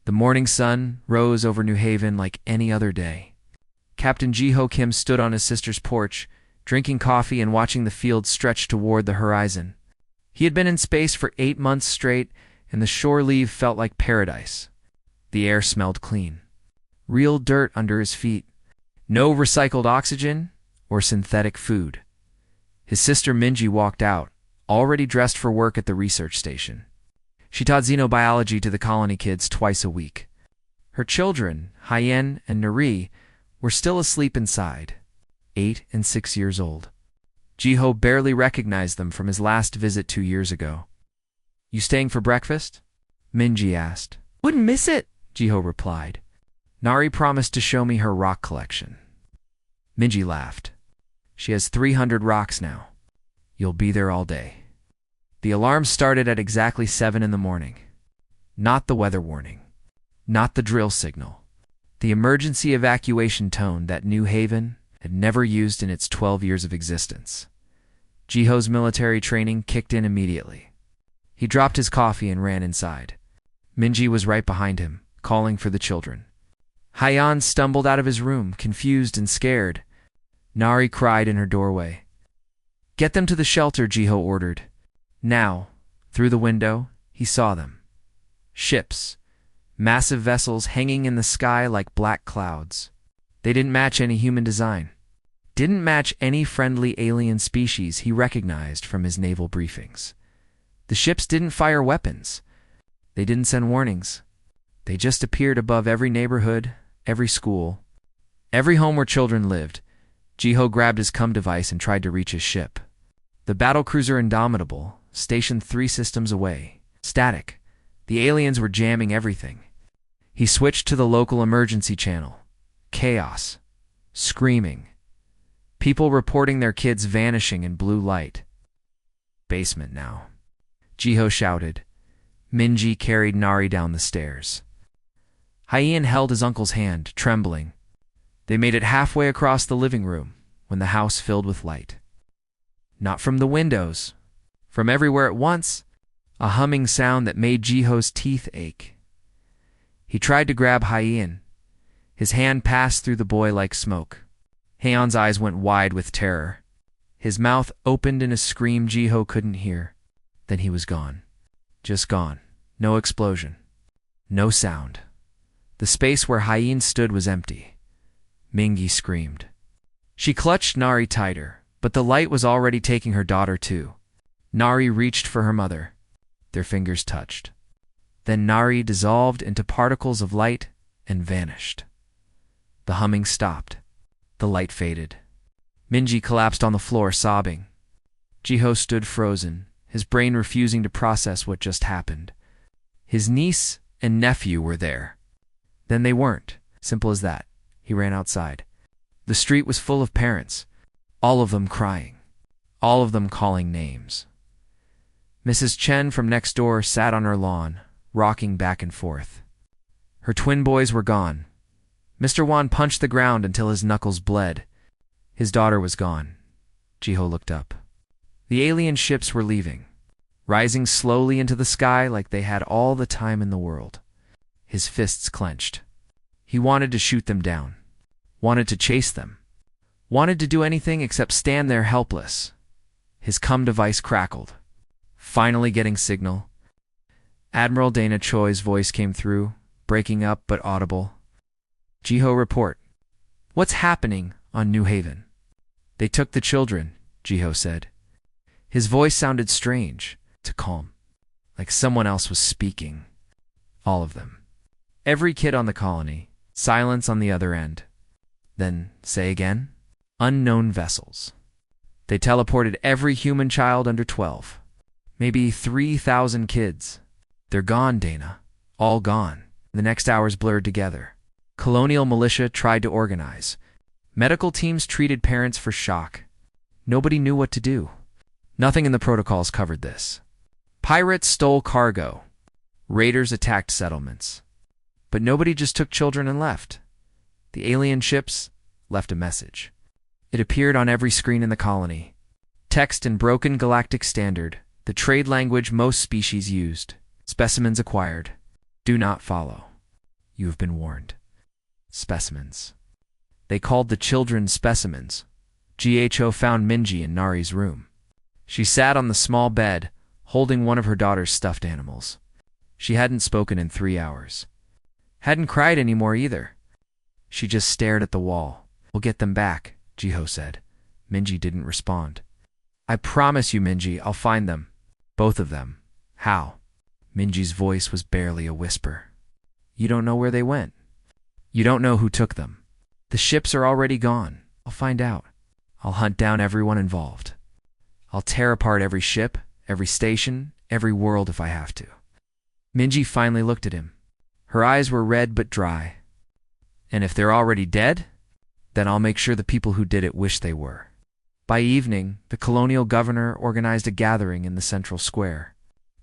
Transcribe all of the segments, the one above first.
The morning sun rose over New Haven like any other day. Captain Ji-ho Kim stood on his sister's porch, drinking coffee and watching the fields stretch toward the horizon. He had been in space for 8 months straight, and the shore leave felt like paradise. The air smelled clean. Real dirt under his feet. No recycled oxygen or synthetic food. His sister Minji walked out, already dressed for work at the research station. She taught xenobiology to the colony kids twice a week. Her children, Hyen and Nari, were still asleep inside, 8 and 6 years old. Ji-ho barely recognized them from his last visit 2 years ago. "You staying for breakfast?" Minji asked. "Wouldn't miss it," Ji-ho replied. "Nari promised to show me her rock collection." Minji laughed. "She has 300 rocks now. You'll be there all day." The alarm started at exactly 7 in the morning. Not the weather warning. Not the drill signal. The emergency evacuation tone that New Haven had never used in its 12 years of existence. Ji-ho's military training kicked in immediately. He dropped his coffee and ran inside. Minji was right behind him, calling for the children. Hyen stumbled out of his room, confused and scared. Nari cried in her doorway. "Get them to the shelter," Ji-ho ordered. Now, through the window, he saw them. Ships. Massive vessels hanging in the sky like black clouds. They didn't match any human design. Didn't match any friendly alien species he recognized from his naval briefings. The ships didn't fire weapons. They didn't send warnings. They just appeared above every neighborhood, every school, every home where children lived. Ji-ho grabbed his comm device and tried to reach his ship. The battlecruiser Indomitable, stationed 3 systems away. Static. The aliens were jamming everything. He switched to the local emergency channel. Chaos. Screaming. People reporting their kids vanishing in blue light. Basement now. Ji-ho shouted. Minji carried Nari down the stairs. Hyen held his uncle's hand, trembling. They made it halfway across the living room when the house filled with light. Not from the windows. From everywhere at once, a humming sound that made Ji-ho's teeth ache. He tried to grab Hyen. His hand passed through the boy like smoke. Hyen's eyes went wide with terror. His mouth opened in a scream Ji-ho couldn't hear. Then he was gone. Just gone. No explosion. No sound. The space where Hyen stood was empty. Mingi screamed. She clutched Nari tighter, but the light was already taking her daughter too. Nari reached for her mother. Their fingers touched. Then Nari dissolved into particles of light and vanished. The humming stopped. The light faded. Minji collapsed on the floor, sobbing. Ji-ho stood frozen, his brain refusing to process what just happened. His niece and nephew were there. Then they weren't. Simple as that. He ran outside. The street was full of parents, all of them crying, all of them calling names. Mrs. Chen from next door sat on her lawn, rocking back and forth. Her twin boys were gone. Mr. Wan punched the ground until his knuckles bled. His daughter was gone. Ji-ho looked up. The alien ships were leaving, rising slowly into the sky like they had all the time in the world. His fists clenched. He wanted to shoot them down, wanted to chase them, wanted to do anything except stand there helpless. His comm device crackled. Finally getting signal. Admiral Dana Choi's voice came through, breaking up but audible. Ji-ho report. What's happening on New Haven? They took the children, Ji-ho said. His voice sounded strange, to calm, like someone else was speaking. All of them. Every kid on the colony. Silence on the other end. Then, say again? Unknown vessels. They teleported every human child under 12. Maybe 3,000 kids. They're gone, Dana. All gone. The next hours blurred together. Colonial militia tried to organize. Medical teams treated parents for shock. Nobody knew what to do. Nothing in the protocols covered this. Pirates stole cargo. Raiders attacked settlements. But nobody just took children and left. The alien ships left a message. It appeared on every screen in the colony. Text in broken galactic standard, the trade language most species used. Specimens acquired. Do not follow. You have been warned. Specimens. They called the children specimens. GHO found Minji in Nari's room. She sat on the small bed, holding one of her daughter's stuffed animals. She hadn't spoken in 3 hours. Hadn't cried anymore either. She just stared at the wall. We'll get them back, Jiho said. Minji didn't respond. I promise you, Minji, I'll find them. Both of them. How? Minji's voice was barely a whisper. You don't know where they went. You don't know who took them. The ships are already gone. I'll find out. I'll hunt down everyone involved. I'll tear apart every ship, every station, every world if I have to. Minji finally looked at him. Her eyes were red but dry. And if they're already dead, then I'll make sure the people who did it wish they were. By evening, the colonial governor organized a gathering in the central square.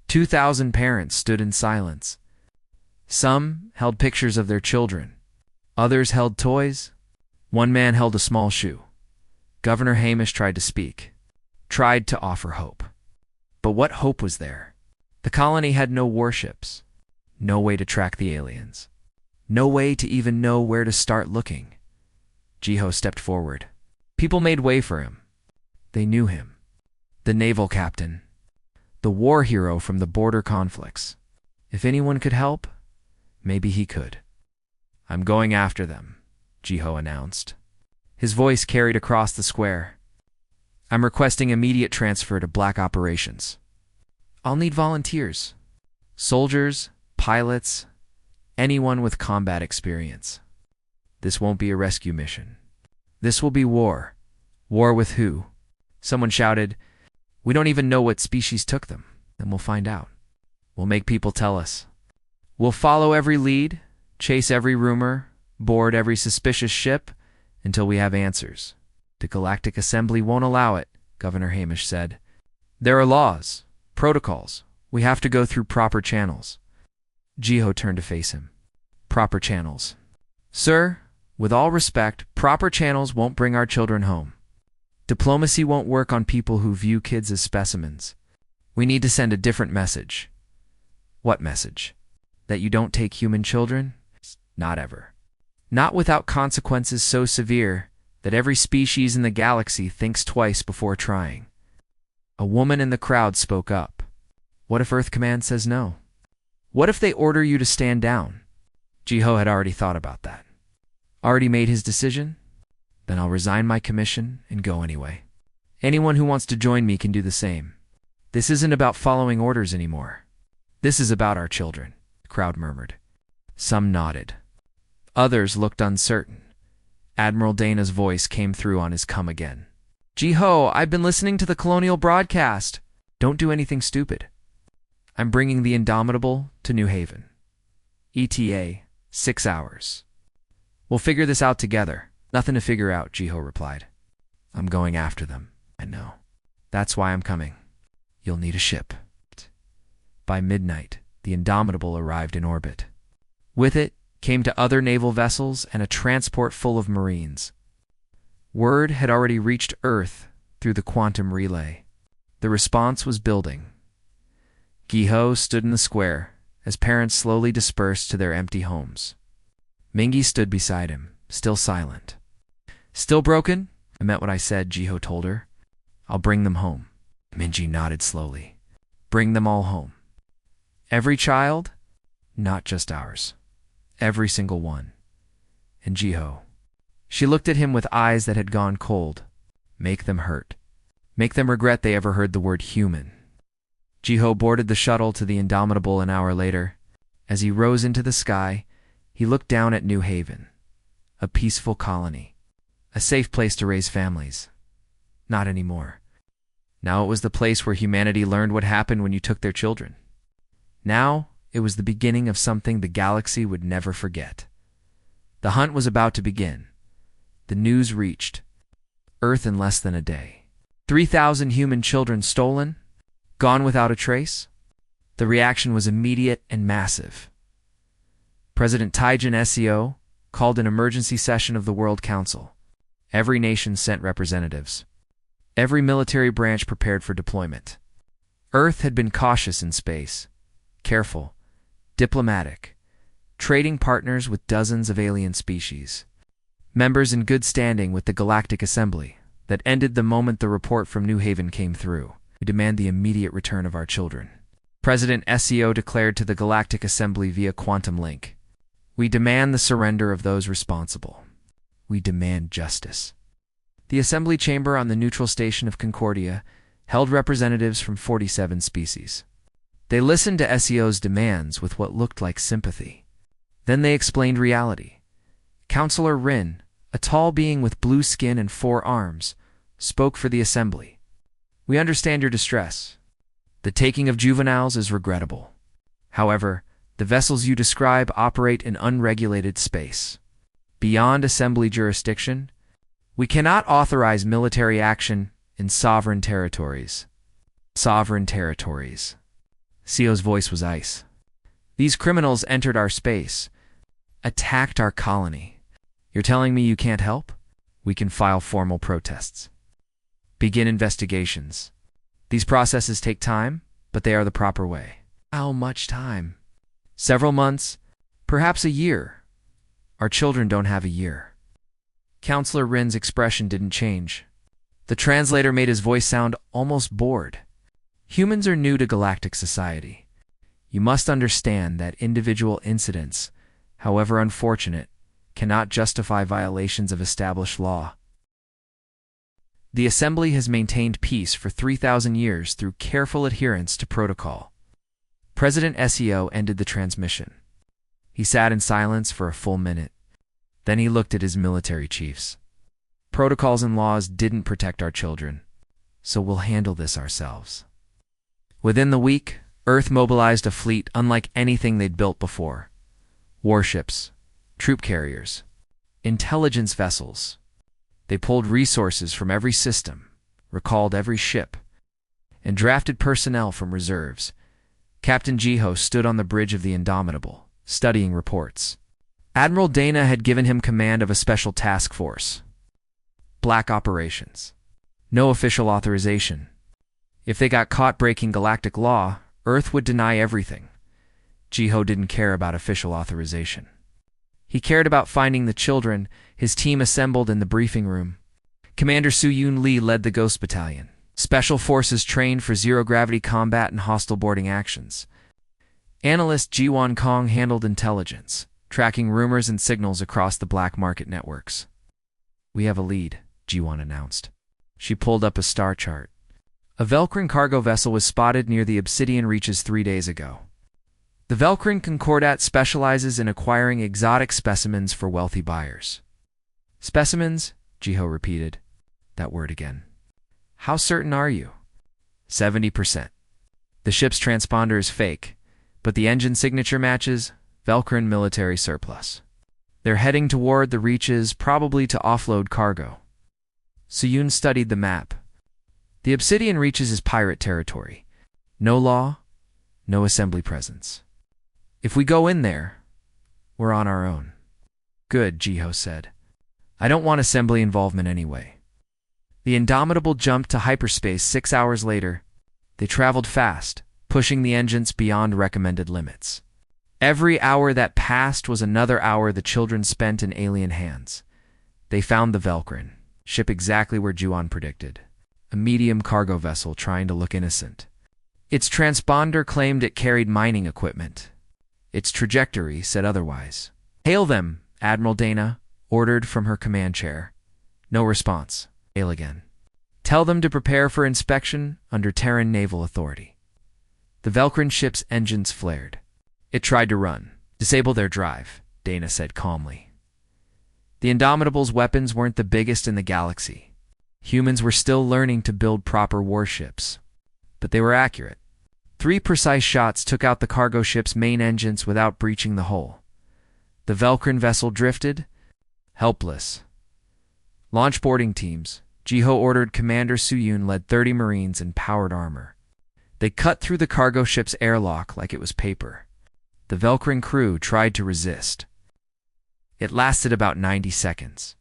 2,000 parents stood in silence. Some held pictures of their children. Others held toys. One man held a small shoe. Governor Hamish tried to speak, tried to offer hope. But what hope was there? The colony had no warships, no way to track the aliens, no way to even know where to start looking. Jiho stepped forward. People made way for him. They knew him. The naval captain. The war hero from the border conflicts. If anyone could help, maybe he could. I'm going after them, Jiho announced. His voice carried across the square. I'm requesting immediate transfer to Black Operations. I'll need volunteers. Soldiers, pilots, anyone with combat experience. This won't be a rescue mission. This will be war. War with who? Someone shouted, We don't even know what species took them. Then we'll find out. We'll make people tell us. We'll follow every lead, chase every rumor, board every suspicious ship, until we have answers. The Galactic Assembly won't allow it, Governor Hamish said. There are laws, protocols. We have to go through proper channels. Jiho turned to face him. Proper channels. Sir, with all respect, proper channels won't bring our children home. Diplomacy won't work on people who view kids as specimens. We need to send a different message. What message? That you don't take human children? Not ever. Not without consequences so severe that every species in the galaxy thinks twice before trying. A woman in the crowd spoke up. What if Earth Command says no? What if they order you to stand down? Jiho had already thought about that. Already made his decision? Then I'll resign my commission and go anyway. Anyone who wants to join me can do the same. This isn't about following orders anymore. This is about our children, the crowd murmured. Some nodded. Others looked uncertain. Admiral Dana's voice came through on his come again. Jiho, I've been listening to the colonial broadcast. Don't do anything stupid. I'm bringing the Indomitable to New Haven. ETA, 6 hours. We'll figure this out together. Nothing to figure out, Jiho replied. I'm going after them. I know. That's why I'm coming. You'll need a ship. By midnight, the Indomitable arrived in orbit. With it came to other naval vessels and a transport full of Marines. Word had already reached Earth through the quantum relay. The response was building. Jiho stood in the square as parents slowly dispersed to their empty homes. Mingi stood beside him, still silent. Still broken? I meant what I said, Jiho told her. I'll bring them home. Minji nodded slowly. Bring them all home. Every child? Not just ours. Every single one. And Jiho. She looked at him with eyes that had gone cold. Make them hurt. Make them regret they ever heard the word human. Jiho boarded the shuttle to the Indomitable an hour later. As he rose into the sky, he looked down at New Haven. A peaceful colony. A safe place to raise families. Not anymore. Now it was the place where humanity learned what happened when you took their children. Now it was the beginning of something the galaxy would never forget. The hunt was about to begin. The news reached Earth in less than a day. 3,000 human children stolen, gone without a trace. The reaction was immediate and massive. President Taijin Seo called an emergency session of the World Council. Every nation sent representatives. Every military branch prepared for deployment. Earth had been cautious in space. Careful, diplomatic, trading partners with dozens of alien species, members in good standing with the Galactic Assembly, that ended the moment the report from New Haven came through. We demand the immediate return of our children. President SEO declared to the Galactic Assembly via quantum link. We demand the surrender of those responsible. We demand justice. The Assembly Chamber on the neutral station of Concordia held representatives from 47 species. They listened to SEO's demands with what looked like sympathy. Then they explained reality. Counselor Rin, a tall being with blue skin and 4 arms, spoke for the Assembly. We understand your distress. The taking of juveniles is regrettable. However, the vessels you describe operate in unregulated space. Beyond Assembly jurisdiction, we cannot authorize military action in sovereign territories. Sovereign territories. CEO's voice was ice. These criminals entered our space, attacked our colony. You're telling me you can't help? We can file formal protests. Begin investigations. These processes take time, but they are the proper way. How much time? Several months, perhaps a year. Our children don't have a year. Counselor Rin's expression didn't change. The translator made his voice sound almost bored. Humans are new to galactic society. You must understand that individual incidents, however unfortunate, cannot justify violations of established law. The Assembly has maintained peace for 3,000 years through careful adherence to protocol. President SEO ended the transmission. He sat in silence for a full minute. Then he looked at his military chiefs. Protocols and laws didn't protect our children, so we'll handle this ourselves. Within the week, Earth mobilized a fleet unlike anything they'd built before. Warships, troop carriers, intelligence vessels. They pulled resources from every system, recalled every ship, and drafted personnel from reserves. Captain Jiho stood on the bridge of the Indomitable, studying reports. Admiral Dana had given him command of a special task force. Black operations. No official authorization. If they got caught breaking galactic law, Earth would deny everything. Jiho didn't care about official authorization. He cared about finding the children. His team assembled in the briefing room. Commander Su-Yun Lee led the Ghost Battalion. Special forces trained for zero-gravity combat and hostile boarding actions. Analyst Jiwan Kong handled intelligence, tracking rumors and signals across the black market networks. We have a lead, Jiwan announced. She pulled up a star chart. A Velcrin cargo vessel was spotted near the Obsidian Reaches 3 days ago. The Velcrin Concordat specializes in acquiring exotic specimens for wealthy buyers. Specimens? Jiho repeated. That word again. How certain are you? 70%. The ship's transponder is fake, but the engine signature matches Velcrin military surplus. They're heading toward the Reaches, probably to offload cargo. Suyun studied the map. The Obsidian Reaches is pirate territory. No law, no assembly presence. If we go in there, we're on our own. Good, Jiho said. I don't want assembly involvement anyway. The Indomitable jumped to hyperspace 6 hours later. They traveled fast, pushing the engines beyond recommended limits. Every hour that passed was another hour the children spent in alien hands. They found the Velcrin, ship exactly where Juon predicted. A medium cargo vessel trying to look innocent. Its transponder claimed it carried mining equipment. Its trajectory said otherwise. Hail them, Admiral Dana ordered from her command chair. No response. Hail again. Tell them to prepare for inspection under Terran Naval Authority. The Velcrin ship's engines flared. It tried to run. Disable their drive, Dana said calmly. The Indomitable's weapons weren't the biggest in the galaxy. Humans were still learning to build proper warships. But they were accurate. 3 precise shots took out the cargo ship's main engines without breaching the hull. The Velcrin vessel drifted, helpless. Launch boarding teams. Jiho ordered. Commander Suyun led 30 Marines in powered armor. They cut through the cargo ship's airlock like it was paper. The Velcrin crew tried to resist. It lasted about 90 seconds.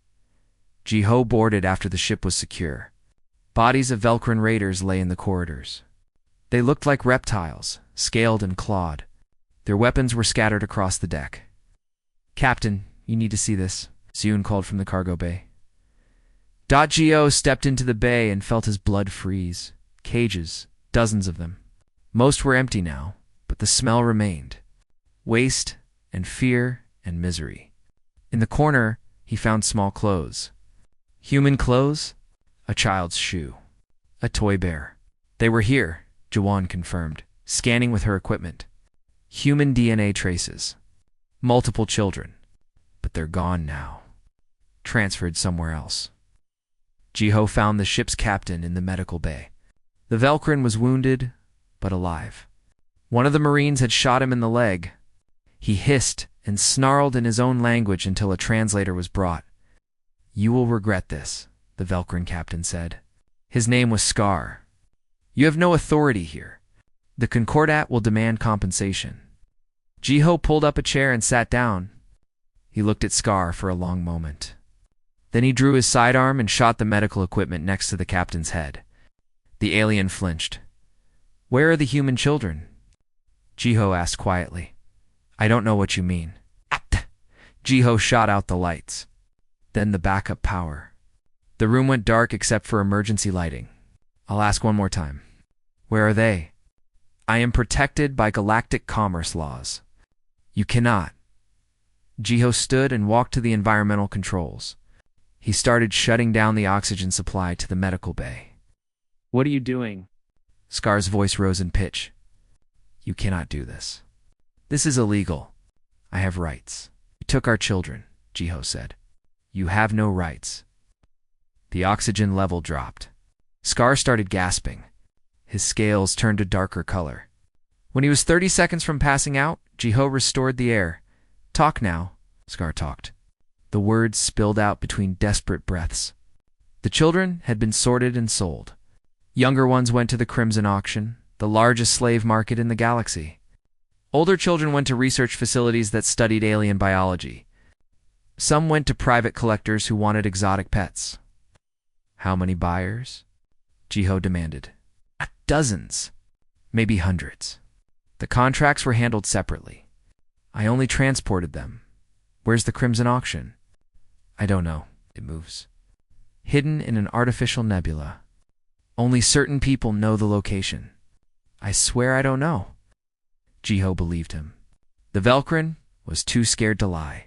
Jiho boarded after the ship was secure. Bodies of Velcrin raiders lay in the corridors. They looked like reptiles, scaled and clawed. Their weapons were scattered across the deck. "Captain, you need to see this," Ziyun called from the cargo bay. Gio stepped into the bay and felt his blood freeze. Cages, dozens of them. Most were empty now, but the smell remained. Waste and fear and misery. In the corner, he found small clothes. Human clothes? A child's shoe. A toy bear. They were here, Jawan confirmed, scanning with her equipment. Human DNA traces. Multiple children. But they're gone now. Transferred somewhere else. Jiho found the ship's captain in the medical bay. The Velcrin was wounded, but alive. One of the Marines had shot him in the leg. He hissed and snarled in his own language until a translator was brought. "You will regret this," the Velcrin captain said. His name was Scar. "You have no authority here. The Concordat will demand compensation." Jiho pulled up a chair and sat down. He looked at Scar for a long moment. Then he drew his sidearm and shot the medical equipment next to the captain's head. The alien flinched. "Where are the human children?" Jiho asked quietly. "I don't know what you mean." Jiho shot out the lights. Then the backup power. The room went dark except for emergency lighting. "I'll ask one more time. Where are they?" "I am protected by galactic commerce laws." "You cannot." Jiho stood and walked to the environmental controls. He started shutting down the oxygen supply to the medical bay. "What are you doing?" Scar's voice rose in pitch. "You cannot do this. This is illegal. I have rights." "You took our children," Jiho said. "You have no rights." The oxygen level dropped. Scar started gasping. His scales turned a darker color. When he was 30 seconds from passing out, Jiho restored the air. "Talk now," Scar talked. The words spilled out between desperate breaths. The children had been sorted and sold. Younger ones went to the Crimson Auction, the largest slave market in the galaxy. Older children went to research facilities that studied alien biology. Some went to private collectors who wanted exotic pets. "How many buyers?" Jiho demanded. "Dozens. Maybe hundreds. The contracts were handled separately. I only transported them. Where's the Crimson Auction?" "I don't know. It moves. Hidden in an artificial nebula. Only certain people know the location." "I swear I don't know." Jiho believed him. The Velcrin was too scared to lie.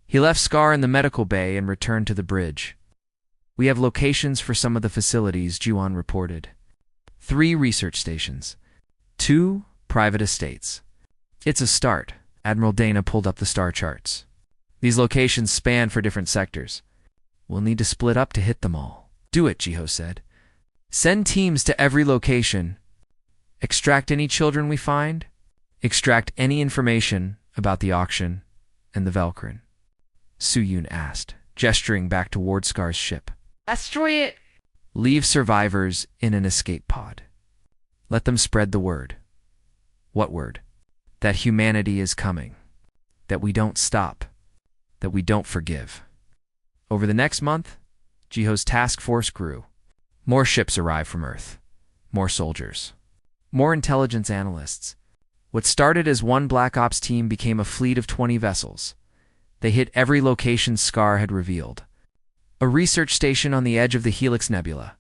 He left Scar in the medical bay and returned to the bridge. "We have locations for some of the facilities," Juan reported. 3 research stations. 2 private estates. "It's a start." Admiral Dana pulled up the star charts. "These locations span for different sectors. We'll need to split up to hit them all." "Do it," Jiho said. "Send teams to every location. Extract any children we find. Extract any information about the auction and the Velcrin." Suyun asked, gesturing back toward Scar's ship. "Destroy it!" "Leave survivors in an escape pod. Let them spread the word." "What word?" "That humanity is coming. That we don't stop. That we don't forgive." Over the next month, Jiho's task force grew. More ships arrived from Earth. More soldiers. More intelligence analysts. What started as one Black Ops team became a fleet of 20 vessels. They hit every location Scar had revealed. A research station on the edge of the Helix Nebula.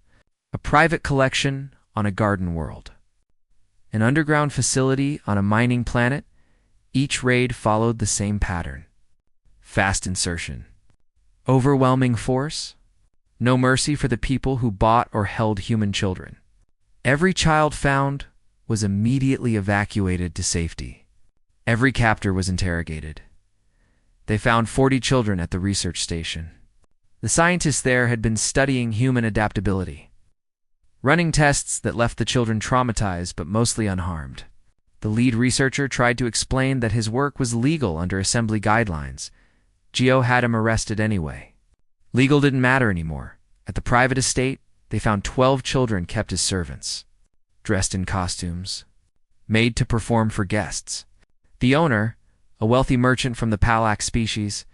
A private collection on a garden world. An underground facility on a mining planet. Each raid followed the same pattern. Fast insertion. Overwhelming force. No mercy for the people who bought or held human children. Every child found was immediately evacuated to safety. Every captor was interrogated. They found 40 children at the research station. The scientists there had been studying human adaptability, running tests that left the children traumatized but mostly unharmed. The lead researcher tried to explain that his work was legal under assembly guidelines. Jiho had him arrested anyway. Legal didn't matter anymore. At the private estate, they found 12 children kept as servants, dressed in costumes, made to perform for guests. The owner, a wealthy merchant from the Palax species,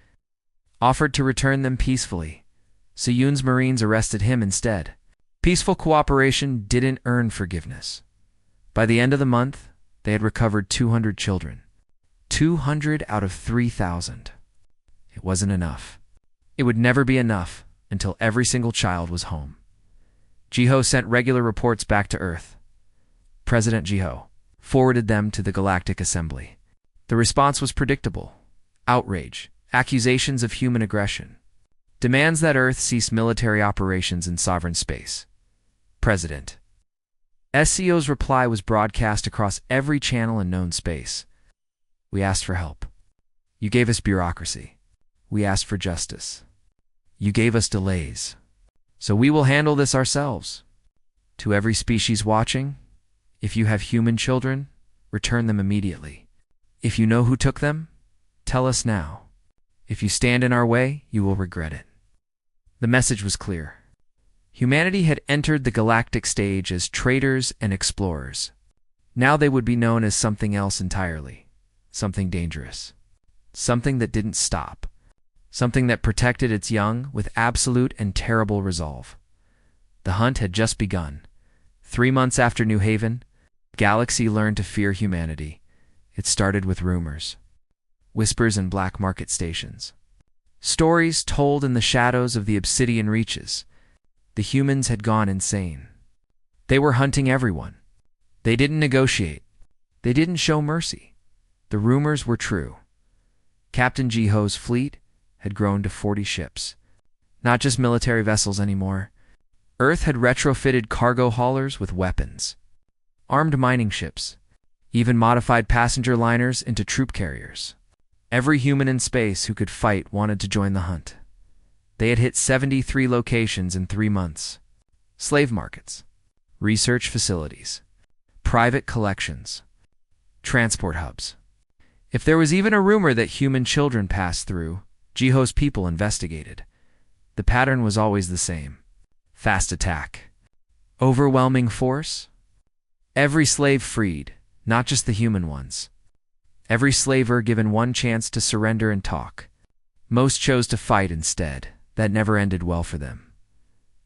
offered to return them peacefully. Suyun's Marines arrested him instead. Peaceful cooperation didn't earn forgiveness. By the end of the month, they had recovered 200 children. 200 out of 3,000. It wasn't enough. It would never be enough until every single child was home. Jiho sent regular reports back to Earth. President Jiho forwarded them to the Galactic Assembly. The response was predictable: outrage, accusations of human aggression, demands that Earth cease military operations in sovereign space. President SCO's reply was broadcast across every channel in known space. We asked for help. You gave us bureaucracy. We asked for justice. You gave us delays. So we will handle this ourselves. To every species watching, if you have human children, return them immediately. If you know who took them, tell us now. If you stand in our way, you will regret it. The message was clear. Humanity had entered the galactic stage as traders and explorers. Now they would be known as something else entirely. Something dangerous. Something that didn't stop. Something that protected its young with absolute and terrible resolve. The hunt had just begun. 3 months after New Haven, the galaxy learned to fear humanity. It started with rumors. Whispers in black market stations. Stories told in the shadows of the obsidian reaches. The humans had gone insane. They were hunting everyone. They didn't negotiate. They didn't show mercy. The rumors were true. Captain Jiho's fleet had grown to 40 ships. Not just military vessels anymore. Earth had retrofitted cargo haulers with weapons. Armed mining ships. Even modified passenger liners into troop carriers. Every human in space who could fight wanted to join the hunt. They had hit 73 locations in 3 months. Slave markets, research facilities, private collections, transport hubs. If there was even a rumor that human children passed through, Jiho's people investigated. The pattern was always the same. Fast attack. Overwhelming force. Every slave freed, not just the human ones. Every slaver given one chance to surrender and talk. Most chose to fight instead. That never ended well for them.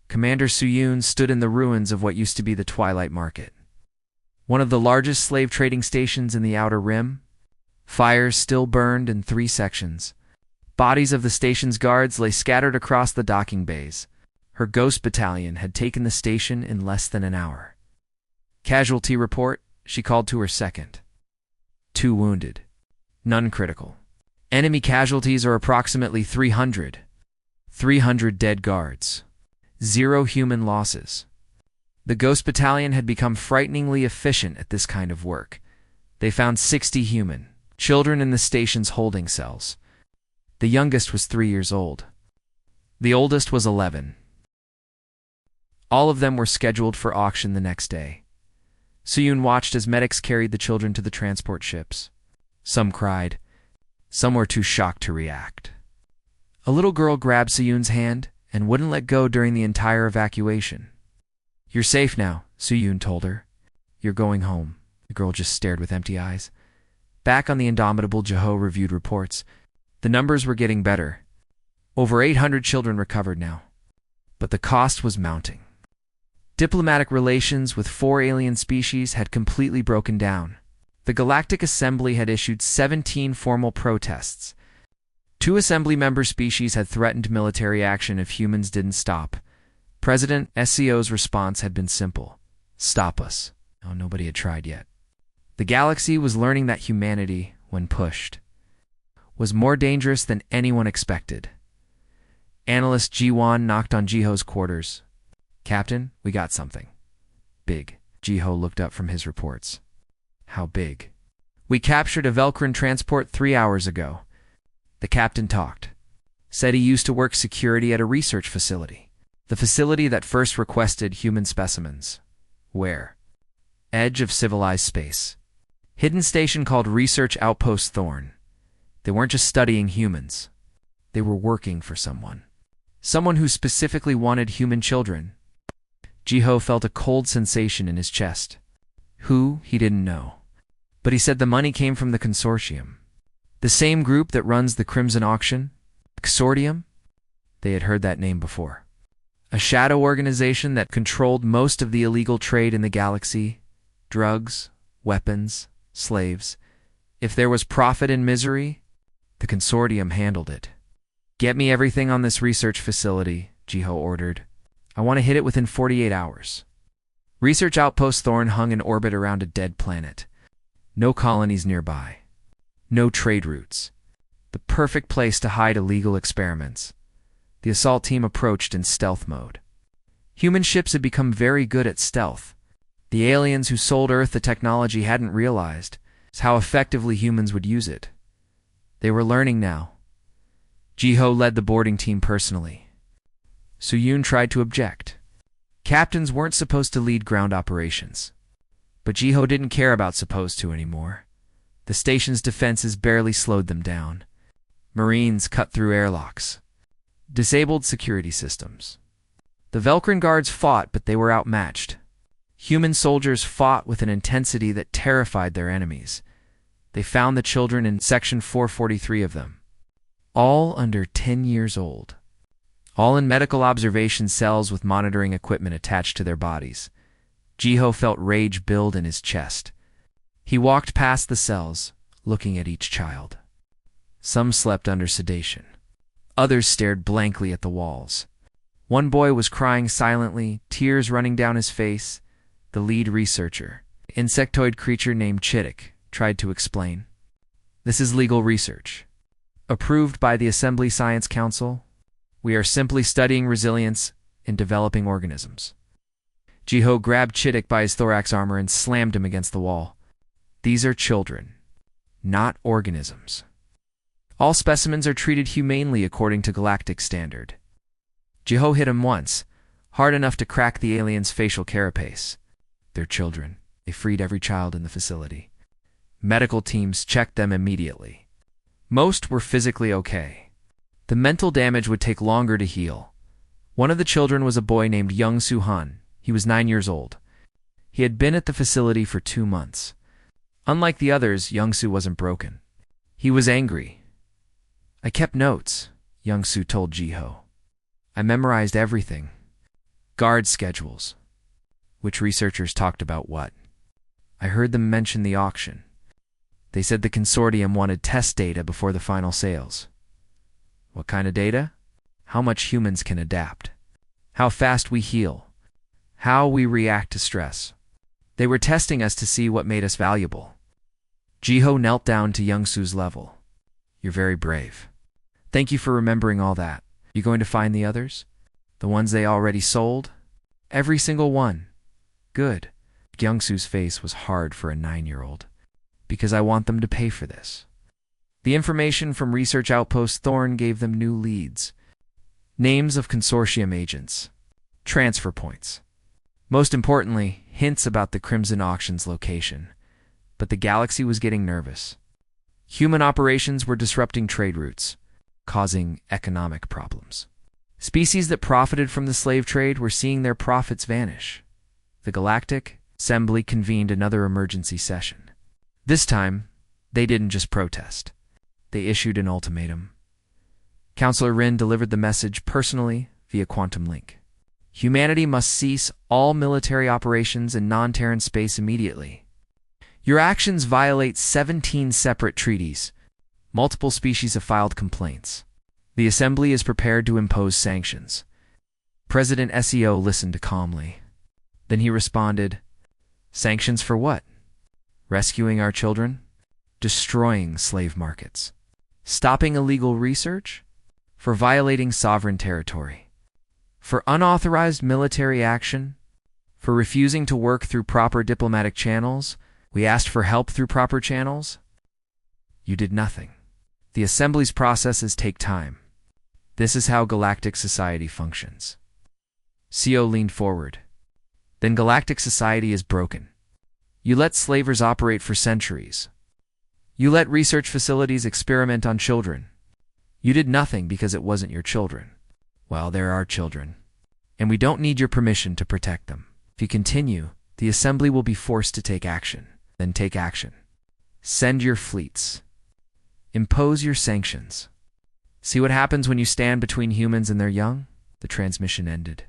Commander Suyun stood in the ruins of what used to be the Twilight Market. One of the largest slave trading stations in the Outer Rim. Fires still burned in 3 sections. Bodies of the station's guards lay scattered across the docking bays. Her ghost battalion had taken the station in less than an hour. Casualty report, she called to her second. 2 wounded. None critical. Enemy casualties are approximately 300. 300 dead guards. 0 human losses. The Ghost Battalion had become frighteningly efficient at this kind of work. They found 60 human children in the station's holding cells. The youngest was 3 years old. The oldest was 11. All of them were scheduled for auction the next day. Suyun watched as medics carried the children to the transport ships. Some cried. Some were too shocked to react. A little girl grabbed Suyun's hand and wouldn't let go during the entire evacuation. You're safe now, Suyun told her. You're going home. The girl just stared with empty eyes. Back on the indomitable Jiho reviewed reports. The numbers were getting better. Over 800 children recovered now. But the cost was mounting. Diplomatic relations with 4 alien species had completely broken down. The Galactic Assembly had issued 17 formal protests. 2 Assembly member species had threatened military action if humans didn't stop. President SCO's response had been simple. Stop us. Oh, nobody had tried yet. The galaxy was learning that humanity, when pushed, was more dangerous than anyone expected. Analyst Ji-Wan knocked on Jiho's quarters. Captain, we got something. Big. Jiho looked up from his reports. How big? We captured a Velcrin transport 3 hours ago. The captain talked. Said he used to work security at a research facility. The facility that first requested human specimens. Where? Edge of civilized space. Hidden station called Research Outpost Thorn. They weren't just studying humans. They were working for someone. Someone who specifically wanted human children. Jiho felt a cold sensation in his chest. Who, he didn't know. But he said the money came from the consortium. The same group that runs the Crimson Auction? Consortium? They had heard that name before. A shadow organization that controlled most of the illegal trade in the galaxy. Drugs, weapons, slaves. If there was profit in misery, the consortium handled it. Get me everything on this research facility, Jiho ordered. I want to hit it within 48 hours. Research Outpost Thorn hung in orbit around a dead planet. No colonies nearby. No trade routes. The perfect place to hide illegal experiments. The assault team approached in stealth mode. Human ships had become very good at stealth. The aliens who sold Earth the technology hadn't realized how effectively humans would use it. They were learning now. Jiho led the boarding team personally. Suyun tried to object. Captains weren't supposed to lead ground operations. But Jiho didn't care about supposed to anymore. The station's defenses barely slowed them down. Marines cut through airlocks. Disabled security systems. The Velkran guards fought, but they were outmatched. Human soldiers fought with an intensity that terrified their enemies. They found the children in Section 443 of them. All under 10 years old. All in medical observation cells with monitoring equipment attached to their bodies. Jiho felt rage build in his chest. He walked past the cells, looking at each child. Some slept under sedation. Others stared blankly at the walls. One boy was crying silently, tears running down his face. The lead researcher, an insectoid creature named Chittick, tried to explain. This is legal research. Approved by the Assembly Science Council. We are simply studying resilience in developing organisms. Jiho grabbed Chittick by his thorax armor and slammed him against the wall. These are children, not organisms. All specimens are treated humanely according to galactic standard. Jiho hit him once, hard enough to crack the alien's facial carapace. They're children. They freed every child in the facility. Medical teams checked them immediately. Most were physically okay. The mental damage would take longer to heal. One of the children was a boy named Young Soo Han. He was 9 years old. He had been at the facility for 2 months. Unlike the others, Young Soo wasn't broken. He was angry. I kept notes, Young Soo told Jiho. I memorized everything. Guard schedules. Which researchers talked about what. I heard them mention the auction. They said the consortium wanted test data before the final sales. What kind of data? How much humans can adapt. How fast we heal. How we react to stress. They were testing us to see what made us valuable. Jiho knelt down to Young Soo's level. You're very brave. Thank you for remembering all that. You going to find the others? The ones they already sold? Every single one. Good. Young Soo's face was hard for a 9-year-old. Because I want them to pay for this. The information from Research Outpost Thorn gave them new leads. Names of consortium agents. Transfer points. Most importantly, hints about the Crimson Auction's location. But the galaxy was getting nervous. Human operations were disrupting trade routes, causing economic problems. Species that profited from the slave trade were seeing their profits vanish. The Galactic Assembly convened another emergency session. This time, they didn't just protest. They issued an ultimatum. Counselor Rin delivered the message personally via quantum link. Humanity must cease all military operations in non-Terran space immediately. Your actions violate 17 separate treaties. Multiple species have filed complaints. The Assembly is prepared to impose sanctions. President SEO listened calmly. Then he responded, sanctions for what? Rescuing our children? Destroying slave markets? Stopping illegal research? For violating sovereign territory? For unauthorized military action? For refusing to work through proper diplomatic channels? We asked for help through proper channels? You did nothing. The Assembly's processes take time. This is how galactic society functions. CO leaned forward. Then galactic society is broken. You let slavers operate for centuries. You let research facilities experiment on children. You did nothing because it wasn't your children. Well, there are children. And we don't need your permission to protect them. If you continue, the Assembly will be forced to take action. Then take action. Send your fleets. Impose your sanctions. See what happens when you stand between humans and their young? The transmission ended.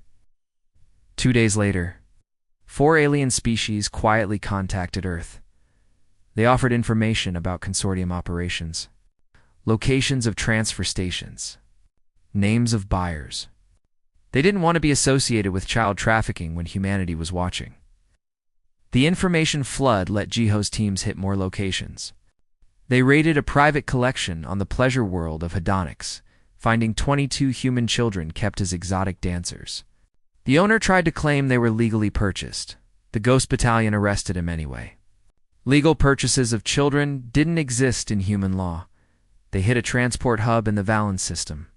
2 days later, 4 alien species quietly contacted Earth. They offered information about consortium operations, locations of transfer stations, names of buyers. They didn't want to be associated with child trafficking when humanity was watching. The information flood let Jiho's teams hit more locations. They raided a private collection on the pleasure world of hedonics, finding 22 human children kept as exotic dancers. The owner tried to claim they were legally purchased. The Ghost Battalion arrested him anyway. Legal purchases of children didn't exist in human law. They hit a transport hub in the Valence system.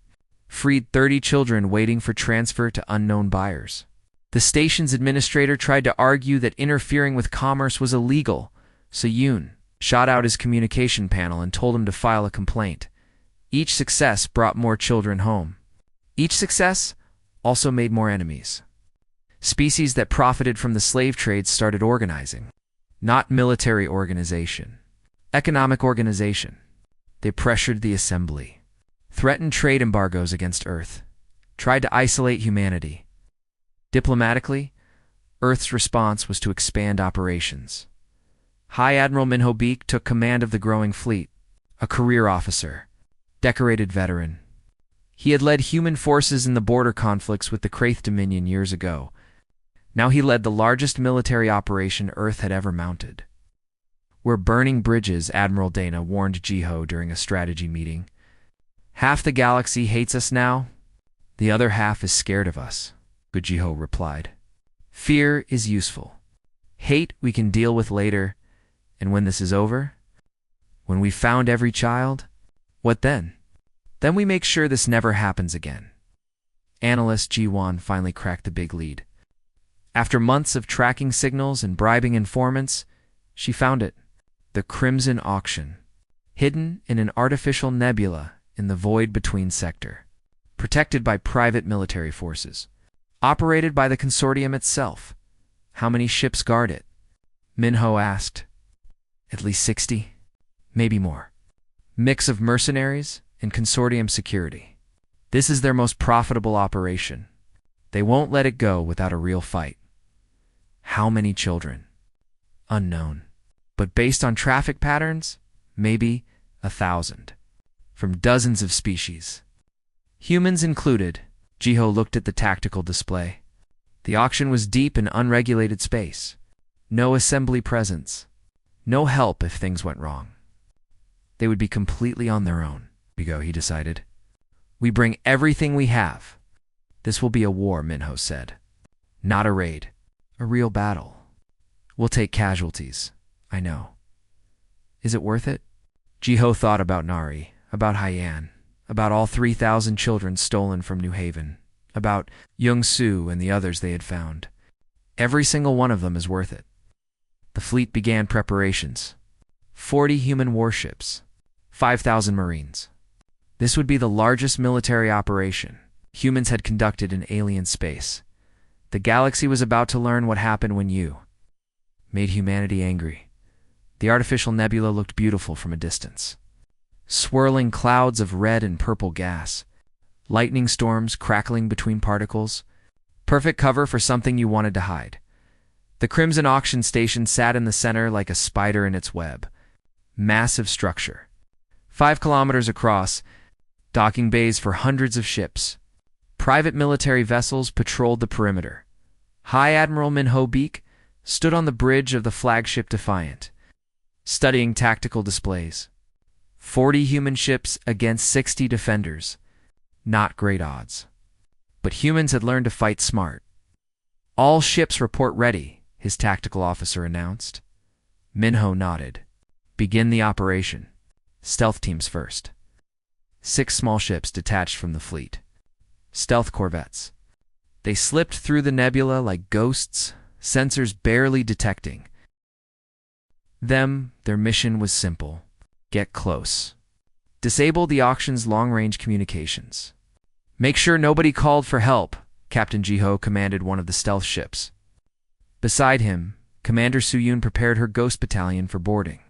Freed 30 children waiting for transfer to unknown buyers. The station's administrator tried to argue that interfering with commerce was illegal, so Yoon shot out his communication panel and told him to file a complaint. Each success brought more children home. Each success also made more enemies. Species that profited from the slave trade started organizing. Not military organization. Economic organization. They pressured the assembly. Threatened trade embargoes against Earth. Tried to isolate humanity. Diplomatically, Earth's response was to expand operations. High Admiral Minho Beek took command of the growing fleet, a career officer, decorated veteran. He had led human forces in the border conflicts with the Kraith Dominion years ago. Now he led the largest military operation Earth had ever mounted. "We're burning bridges," Admiral Dana warned Jiho during a strategy meeting. "Half the galaxy hates us now. The other half is scared of us," Jiho replied. "Fear is useful. Hate we can deal with later. And when this is over, when we've found every child, what then? Then we make sure this never happens again." Analyst Ji-won finally cracked the big lead. After months of tracking signals and bribing informants, she found it. The Crimson Auction. Hidden in an artificial nebula in the void between sector. Protected by private military forces. Operated by the consortium itself. How many ships guard it? Minho asked. At least 60. Maybe more. Mix of mercenaries and consortium security. This is their most profitable operation. They won't let it go without a real fight. How many children? Unknown. But based on traffic patterns, maybe 1,000. From dozens of species. Humans included. Jiho looked at the tactical display. The auction was deep in unregulated space. No assembly presence. No help if things went wrong. They would be completely on their own. He decided. "We bring everything we have." "This will be a war," Minho said. "Not a raid. A real battle. We'll take casualties. I know. Is it worth it?" Jiho thought about Nari, about Haiyan, about all 3,000 children stolen from New Haven, about Young-Soo and the others they had found. Every single one of them is worth it. The fleet began preparations. 40 human warships. 5,000 Marines. This would be the largest military operation humans had conducted in alien space. The galaxy was about to learn what happened when you made humanity angry. The artificial nebula looked beautiful from a distance. Swirling clouds of red and purple gas. Lightning storms crackling between particles. Perfect cover for something you wanted to hide. The Crimson Auction Station sat in the center like a spider in its web. Massive structure. 5 kilometers across, docking bays for hundreds of ships. Private military vessels patrolled the perimeter. High Admiral Minho Beek stood on the bridge of the flagship Defiant, studying tactical displays. 40 human ships against 60 defenders. Not great odds. But humans had learned to fight smart. "All ships report ready," his tactical officer announced. Minho nodded. "Begin the operation. Stealth teams first." 6 small ships detached from the fleet. Stealth corvettes. They slipped through the nebula like ghosts, sensors barely detecting. Their mission was simple. Get close. Disable the auction's long-range communications. "Make sure nobody called for help," Captain Jiho commanded one of the stealth ships. Beside him, Commander Soo-yoon prepared her Ghost Battalion for boarding.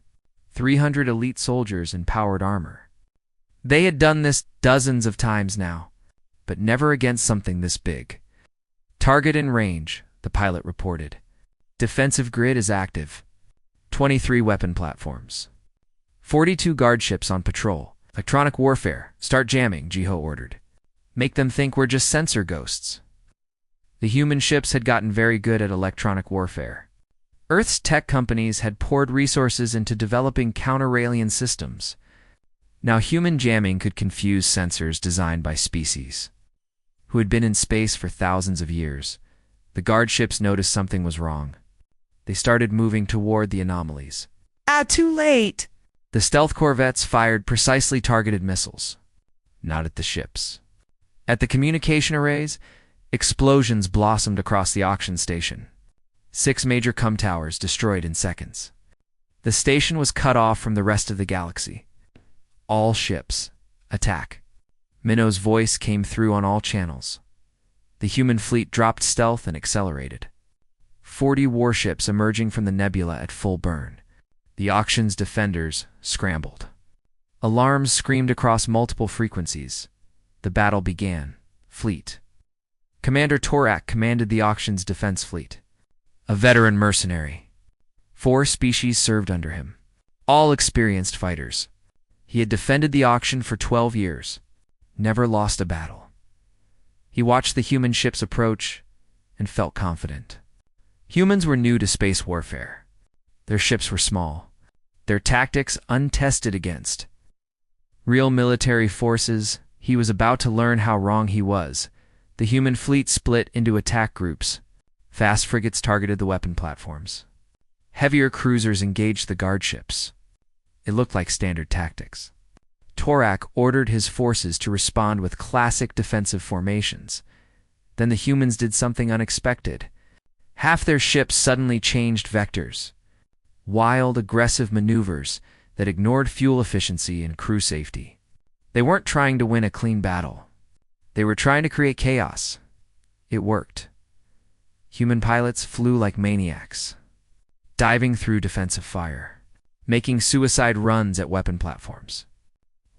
300 elite soldiers in powered armor. They had done this dozens of times now, but never against something this big. "Target in range," the pilot reported. "Defensive grid is active. 23 weapon platforms. 42 guard ships on patrol. Electronic warfare. Start jamming," Jiho ordered. Make them think we're just sensor ghosts. The human ships had gotten very good at electronic warfare. Earth's tech companies had poured resources into developing counter-alien systems. Now human jamming could confuse sensors designed by species who had been in space for thousands of years. The guard ships noticed something was wrong. They started moving toward the anomalies. Too late! The stealth corvettes fired precisely targeted missiles. Not at the ships. At the communication arrays, explosions blossomed across the auction station. 6 major com towers destroyed in seconds. The station was cut off from the rest of the galaxy. All ships, attack. Minnow's voice came through on all channels. The human fleet dropped stealth and accelerated. 40 warships emerging from the nebula at full burn. The auction's defenders scrambled. Alarms screamed across multiple frequencies. The battle began. Fleet. Commander Torak commanded the auction's defense fleet. A veteran mercenary. 4 species served under him. All experienced fighters. He had defended the auction for 12 years. Never lost a battle. He watched the human ships approach and felt confident. Humans were new to space warfare. Their ships were small. Their tactics untested against real military forces. He was about to learn how wrong he was. The human fleet split into attack groups. Fast frigates targeted the weapon platforms. Heavier cruisers engaged the guard ships. It looked like standard tactics. Torak ordered his forces to respond with classic defensive formations. Then the humans did something unexpected. Half their ships suddenly changed vectors. Wild, aggressive maneuvers that ignored fuel efficiency and crew safety. They weren't trying to win a clean battle. They were trying to create chaos. It worked. Human pilots flew like maniacs, diving through defensive fire, making suicide runs at weapon platforms.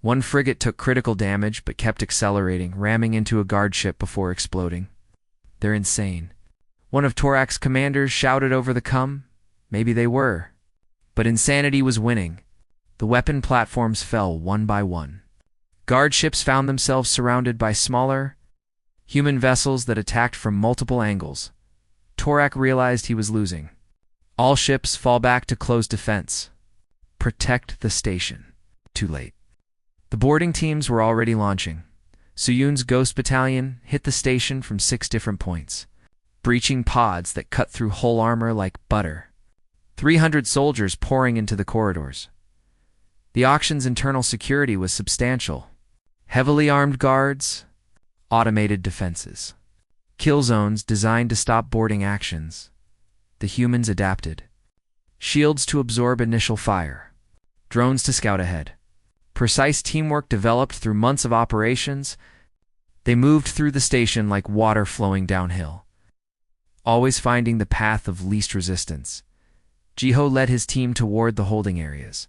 One frigate took critical damage but kept accelerating, ramming into a guard ship before exploding. They're insane. One of Torak's commanders shouted over the com. Maybe they were. But insanity was winning. The weapon platforms fell one by one. Guard ships found themselves surrounded by smaller, human vessels that attacked from multiple angles. Torak realized he was losing. All ships fall back to close defense. Protect the station. Too late. The boarding teams were already launching. Suyun's Ghost Battalion hit the station from 6 different points, breaching pods that cut through hull armor like butter. 300 soldiers pouring into the corridors. The auction's internal security was substantial. Heavily armed guards, automated defenses. Kill zones designed to stop boarding actions. The humans adapted. Shields to absorb initial fire. Drones to scout ahead. Precise teamwork developed through months of operations. They moved through the station like water flowing downhill, always finding the path of least resistance. Jiho led his team toward the holding areas.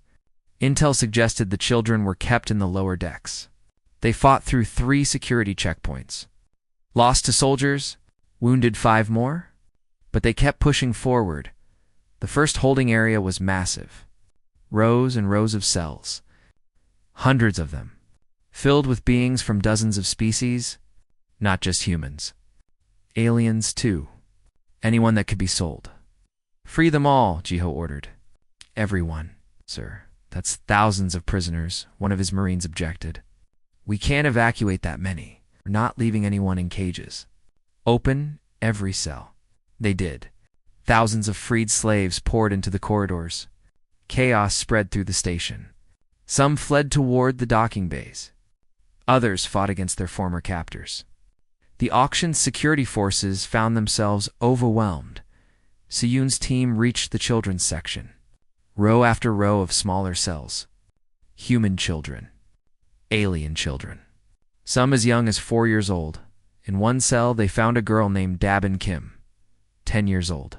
Intel suggested the children were kept in the lower decks. They fought through 3 security checkpoints. Lost to soldiers, wounded 5 more, but they kept pushing forward. The first holding area was massive. Rows and rows of cells. Hundreds of them, filled with beings from dozens of species, not just humans. Aliens, too. Anyone that could be sold. Free them all, Jiho ordered. Everyone, sir. That's thousands of prisoners, one of his Marines objected. We can't evacuate that many. We're not leaving anyone in cages. Open every cell. They did. Thousands of freed slaves poured into the corridors. Chaos spread through the station. Some fled toward the docking bays. Others fought against their former captors. The auction's security forces found themselves overwhelmed. Siyun's team reached the children's section. Row after row of smaller cells. Human children. Alien children. Some as young as 4 years old. In one cell, they found a girl named Dabin Kim, 10 years old.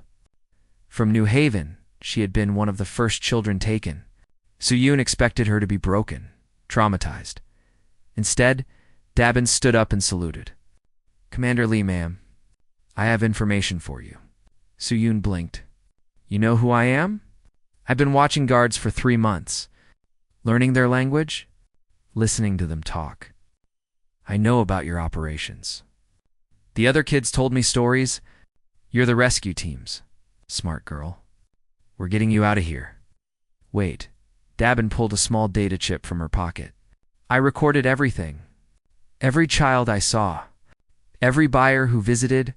From New Haven, she had been one of the first children taken. Suyun expected her to be broken, traumatized. Instead, Dabin stood up and saluted. Commander Lee, ma'am, I have information for you. Suyun blinked. You know who I am? I've been watching guards for 3 months. Learning their language, listening to them talk. I know about your operations. The other kids told me stories. You're the rescue teams. Smart girl. We're getting you out of here. Wait. Dabin pulled a small data chip from her pocket. I recorded everything. Every child I saw. Every buyer who visited.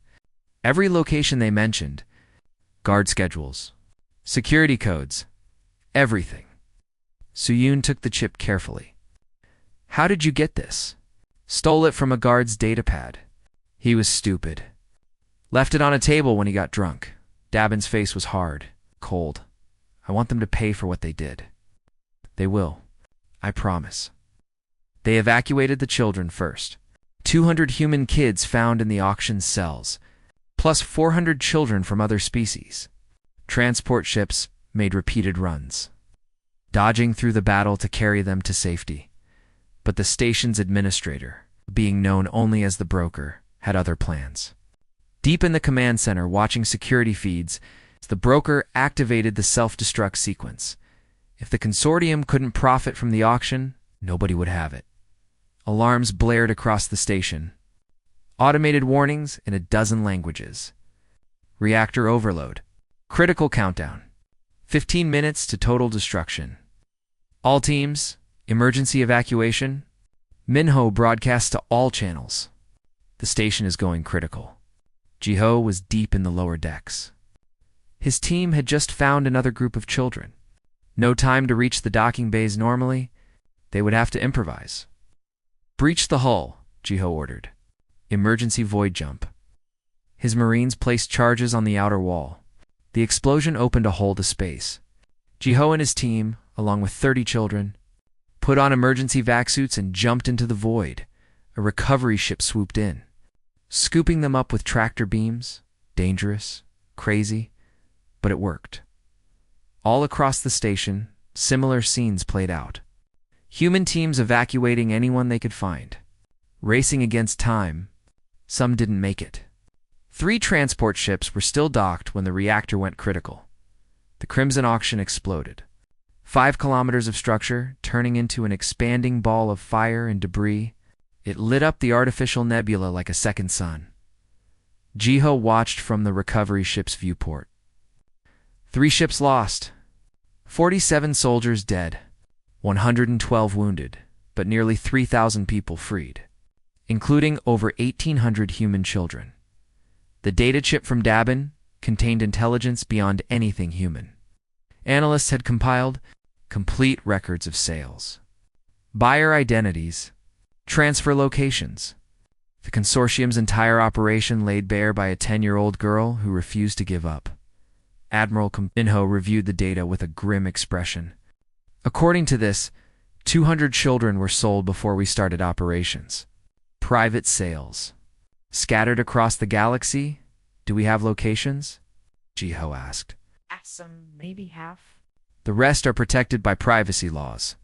Every location they mentioned. Guard schedules. Security codes. Everything. Suyun took the chip carefully. How did you get this? Stole it from a guard's datapad. He was stupid. Left it on a table when he got drunk. Dabin's face was hard, cold. I want them to pay for what they did. They will. I promise. They evacuated the children first. 200 human kids found in the auction cells, plus 400 children from other species. Transport ships made repeated runs, dodging through the battle to carry them to safety. But the station's administrator, being known only as the broker, had other plans. Deep in the command center, watching security feeds, the broker activated the self-destruct sequence. If the consortium couldn't profit from the auction, nobody would have it. Alarms blared across the station. Automated warnings in a dozen languages. Reactor overload. Critical countdown. 15 minutes to total destruction. All teams, emergency evacuation. Minho broadcasts to all channels. The station is going critical. Jiho was deep in the lower decks. His team had just found another group of children. No time to reach the docking bays normally. They would have to improvise. Breach the hull, Jiho ordered. Emergency void jump. His Marines placed charges on the outer wall. The explosion opened a hole to space. Jiho and his team, along with 30 children, put on emergency vac suits and jumped into the void. A recovery ship swooped in, scooping them up with tractor beams. Dangerous, crazy, but it worked. All across the station, similar scenes played out. Human teams evacuating anyone they could find. Racing against time. Some didn't make it. 3 transport ships were still docked when the reactor went critical. The Crimson Auction exploded. 5 kilometers of structure, turning into an expanding ball of fire and debris. It lit up the artificial nebula like a second sun. Jiho watched from the recovery ship's viewport. 3 ships lost. 47 soldiers dead. 112 wounded, but nearly 3,000 people freed, including over 1,800 human children. The data chip from Dabin contained intelligence beyond anything human. Analysts had compiled complete records of sales, buyer identities, transfer locations. The consortium's entire operation laid bare by a 10-year-old girl who refused to give up. Admiral Minho reviewed the data with a grim expression. According to this, 200 children were sold before we started operations. Private sales. Scattered across the galaxy? Do we have locations? Jiho asked. Maybe half. The rest are protected by privacy laws.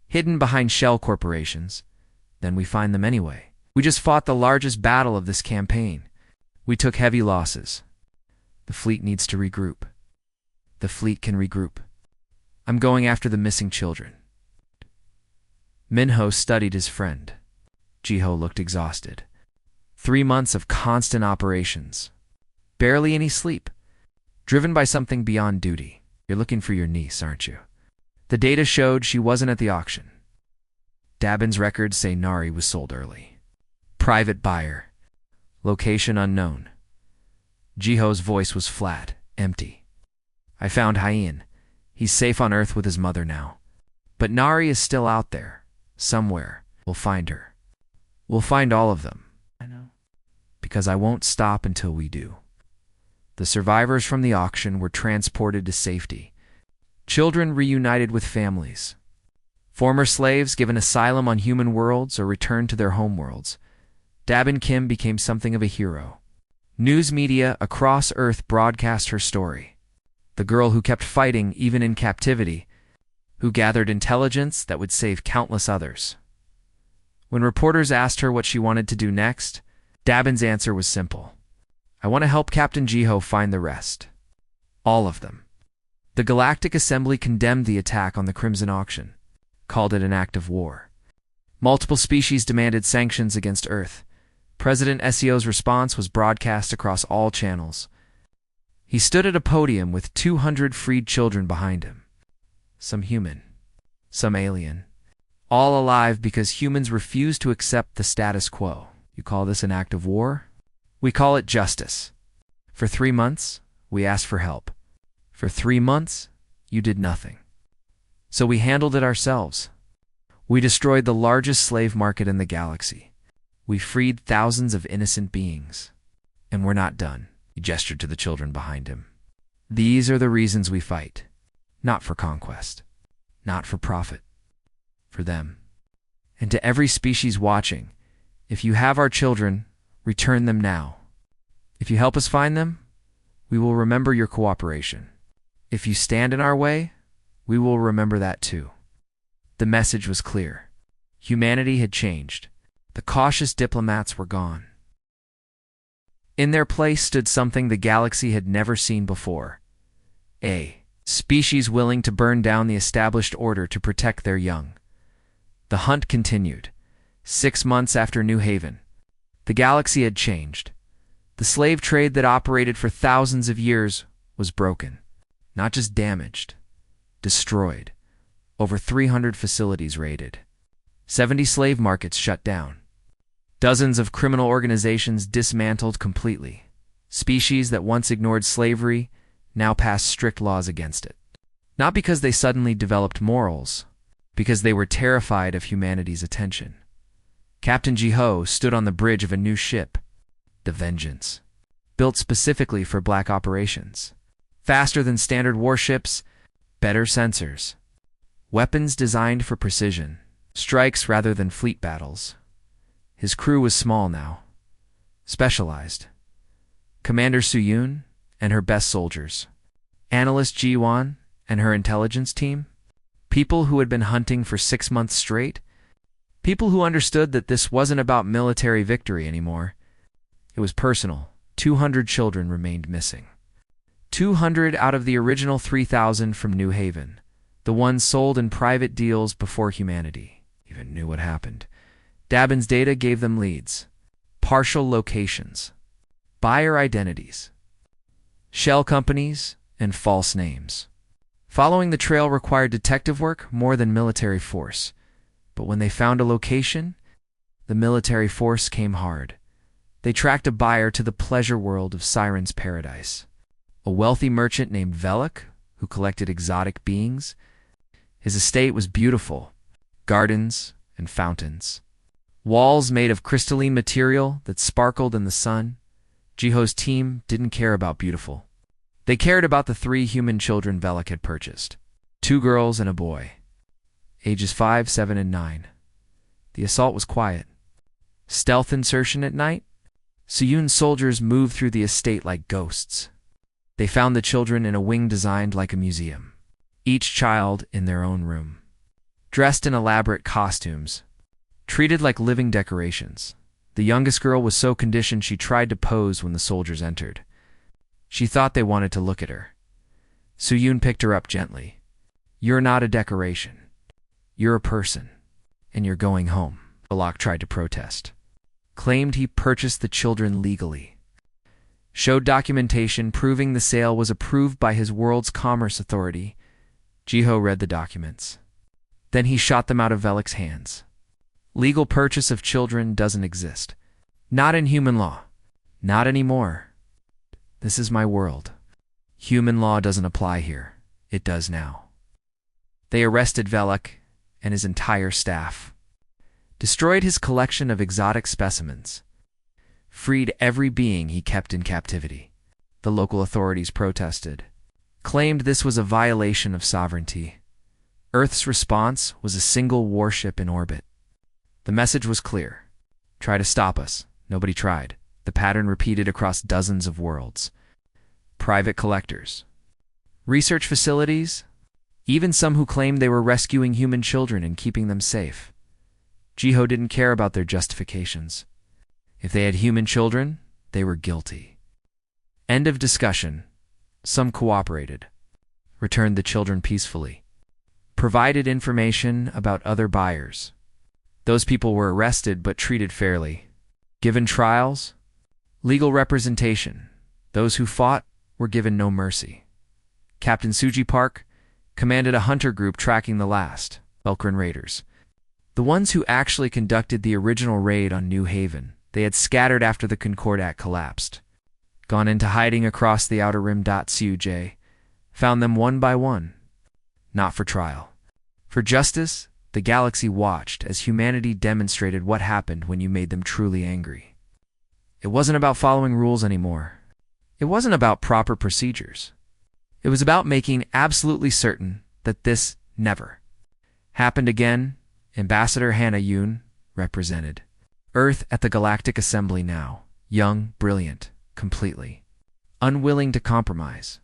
Hidden behind shell corporations. Then we find them anyway. We just fought the largest battle of this campaign. We took heavy losses. The fleet needs to regroup. The fleet can regroup. I'm going after the missing children. Minho studied his friend. Jiho looked exhausted. 3 months of constant operations. Barely any sleep. Driven by something beyond duty. You're looking for your niece, aren't you? The data showed she wasn't at the auction. Dabin's records say Nari was sold early. Private buyer. Location unknown. Jiho's voice was flat, empty. I found Hyen. He's safe on Earth with his mother now. But Nari is still out there. Somewhere. We'll find her. We'll find all of them. I know. Because I won't stop until we do. The survivors from the auction were transported to safety. Children reunited with families. Former slaves given asylum on human worlds or returned to their homeworlds. Dabin Kim became something of a hero. News media across Earth broadcast her story. The girl who kept fighting even in captivity, who gathered intelligence that would save countless others. When reporters asked her what she wanted to do next, Dabin's answer was simple. I want to help Captain Jiho find the rest. All of them. The Galactic Assembly condemned the attack on the Crimson Auction, called it an act of war. Multiple species demanded sanctions against Earth. President SEO's response was broadcast across all channels. He stood at a podium with 200 freed children behind him. Some human, some alien. All alive because humans refuse to accept the status quo. You call this an act of war? We call it justice. For 3 months, we asked for help. For 3 months, you did nothing. So we handled it ourselves. We destroyed the largest slave market in the galaxy. We freed thousands of innocent beings. And we're not done. He gestured to the children behind him. These are the reasons we fight. Not for conquest. Not for profit. For them. And to every species watching, if you have our children, return them now. If you help us find them, we will remember your cooperation. If you stand in our way, we will remember that too. The message was clear. Humanity had changed. The cautious diplomats were gone. In their place stood something the galaxy had never seen before. A species willing to burn down the established order to protect their young. The hunt continued. 6 months after New Haven, the galaxy had changed. The slave trade that operated for thousands of years was broken. Not just damaged, destroyed. Over 300 facilities raided. 70 slave markets shut down. Dozens of criminal organizations dismantled completely. Species that once ignored slavery now passed strict laws against it. Not because they suddenly developed morals, because they were terrified of humanity's attention. Captain Ji-ho stood on the bridge of a new ship, the Vengeance, built specifically for black operations. Faster than standard warships, better sensors. Weapons designed for precision, strikes rather than fleet battles. His crew was small now, specialized. Commander Soo-yoon and her best soldiers. Analyst Ji-won and her intelligence team. People who had been hunting for 6 months straight. People who understood that this wasn't about military victory anymore. It was personal. 200 children remained missing. 200 out of the original 3,000 from New Haven. The ones sold in private deals before humanity even knew what happened. Dabin's data gave them leads, partial locations, buyer identities, shell companies, and false names. Following the trail required detective work more than military force. But when they found a location, the military force came hard. They tracked a buyer to the pleasure world of Siren's Paradise. A wealthy merchant named Velik, who collected exotic beings. His estate was beautiful, gardens and fountains. Walls made of crystalline material that sparkled in the sun. Ji-ho's team didn't care about beautiful. They cared about the 3 human children Velik had purchased. 2 girls and a boy, ages 5, 7, and 9. The assault was quiet. Stealth insertion at night? Soo-yoon's soldiers moved through the estate like ghosts. They found the children in a wing designed like a museum. Each child in their own room. Dressed in elaborate costumes. Treated like living decorations. The youngest girl was so conditioned she tried to pose when the soldiers entered. She thought they wanted to look at her. Soo-yoon picked her up gently. You're not a decoration. You're a person. And you're going home. Balak tried to protest. Claimed he purchased the children legally. Showed documentation proving the sale was approved by his world's commerce authority. Ji-ho read the documents. Then he shot them out of Velik's hands. Legal purchase of children doesn't exist. Not in human law. Not anymore. This is my world. Human law doesn't apply here. It does now. They arrested Velik and his entire staff. Destroyed his collection of exotic specimens. Freed every being he kept in captivity. The local authorities protested. Claimed this was a violation of sovereignty. Earth's response was a single warship in orbit. The message was clear. Try to stop us. Nobody tried. The pattern repeated across dozens of worlds. Private collectors. Research facilities. Even some who claimed they were rescuing human children and keeping them safe. Ji-ho didn't care about their justifications. If they had human children, they were guilty. End of discussion. Some cooperated. Returned the children peacefully. Provided information about other buyers. Those people were arrested but treated fairly. Given trials, legal representation. Those who fought were given no mercy. Captain Suji Park commanded a hunter group tracking the last Velkran raiders. The ones who actually conducted the original raid on New Haven. They had scattered after the Concordat collapsed. Gone into hiding across the Outer Rim. Suj found them one by one. Not for trial. For justice, the galaxy watched as humanity demonstrated what happened when you made them truly angry. It wasn't about following rules anymore. It wasn't about proper procedures. It was about making absolutely certain that this never happened again. Ambassador Hannah Yoon represented Earth at the Galactic Assembly now, young, brilliant, completely unwilling to compromise.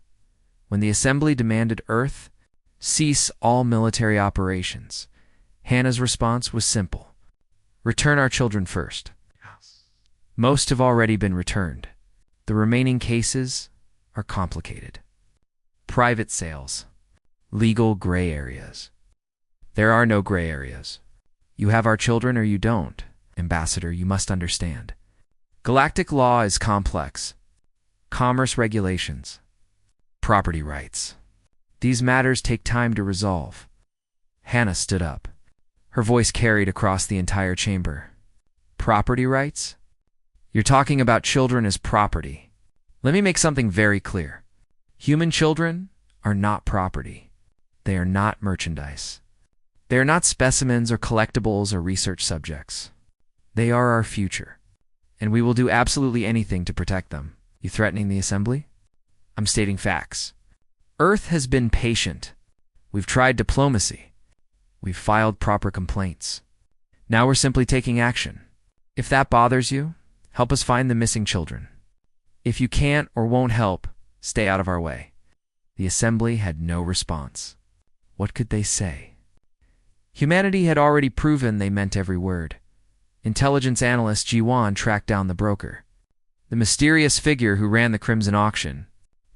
When the Assembly demanded Earth cease all military operations, Hannah's response was simple. Return our children first. Most have already been returned. The remaining cases are complicated. Private sales. Legal gray areas. There are no gray areas. You have our children or you don't. Ambassador, you must understand. Galactic law is complex. Commerce regulations. Property rights. These matters take time to resolve. Hannah stood up. Her voice carried across the entire chamber. Property rights? You're talking about children as property. Let me make something very clear. Human children are not property. They are not merchandise. They are not specimens or collectibles or research subjects. They are our future, and we will do absolutely anything to protect them. You threatening the Assembly? I'm stating facts. Earth has been patient. We've tried diplomacy. We've filed proper complaints. Now we're simply taking action. If that bothers you, help us find the missing children. If you can't or won't help, stay out of our way. The Assembly had no response. What could they say? Humanity had already proven they meant every word. Intelligence analyst Ji-Wan tracked down the broker. The mysterious figure who ran the Crimson Auction.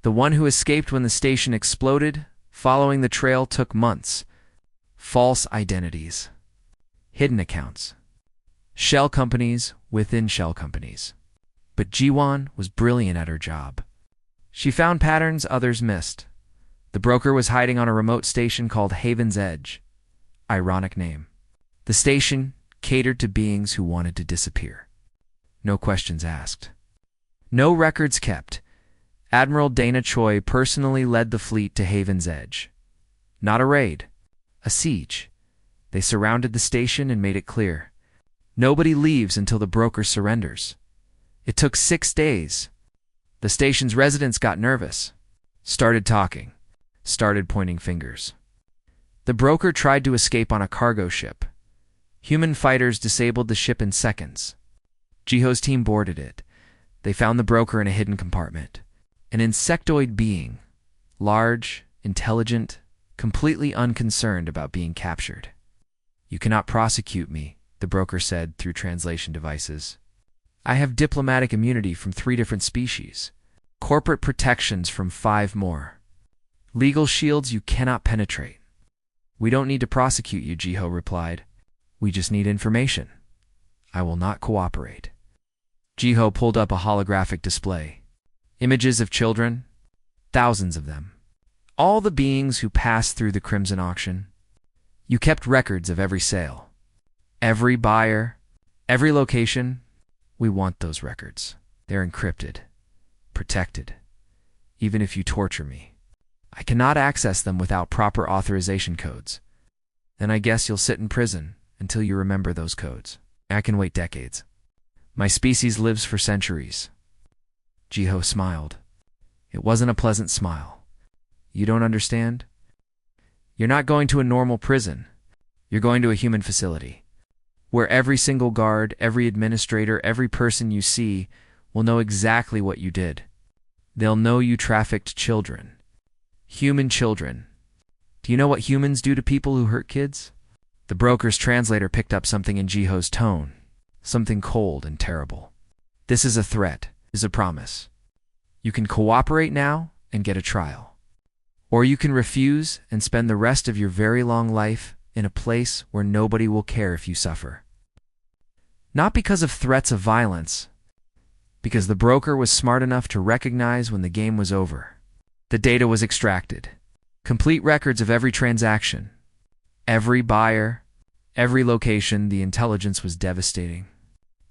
The one who escaped when the station exploded. Following the trail took months. False identities. Hidden accounts. Shell companies within shell companies. But Ji-Wan was brilliant at her job. She found patterns others missed. The broker was hiding on a remote station called Haven's Edge. Ironic name. The station catered to beings who wanted to disappear. No questions asked. No records kept. Admiral Dana Choi personally led the fleet to Haven's Edge. Not a raid. A siege. They surrounded the station and made it clear. Nobody leaves until the broker surrenders. It took 6 days. The station's residents got nervous. Started talking. Started pointing fingers. The broker tried to escape on a cargo ship. Human fighters disabled the ship in seconds. Jiho's team boarded it. They found the broker in a hidden compartment. An insectoid being. Large, intelligent, completely unconcerned about being captured. You cannot prosecute me, the broker said through translation devices. I have diplomatic immunity from 3 different species. Corporate protections from 5 more. Legal shields you cannot penetrate. We don't need to prosecute you, Jiho replied. We just need information. I will not cooperate. Jiho pulled up a holographic display. Images of children, thousands of them. All the beings who passed through the Crimson Auction. You kept records of every sale. Every buyer, every location. We want those records. They're encrypted, protected. Even if you torture me, I cannot access them without proper authorization codes. Then I guess you'll sit in prison until you remember those codes. I can wait decades. My species lives for centuries. Jiho smiled. It wasn't a pleasant smile. You don't understand? You're not going to a normal prison. You're going to a human facility, where every single guard, every administrator, every person you see will know exactly what you did. They'll know you trafficked children. Human children. Do you know what humans do to people who hurt kids? The broker's translator picked up something in Jiho's tone. Something cold and terrible. This is a threat, is a promise. You can cooperate now and get a trial. Or you can refuse and spend the rest of your very long life in a place where nobody will care if you suffer. Not because of threats of violence, because the broker was smart enough to recognize when the game was over. The data was extracted. Complete records of every transaction, every buyer, every location. The intelligence was devastating.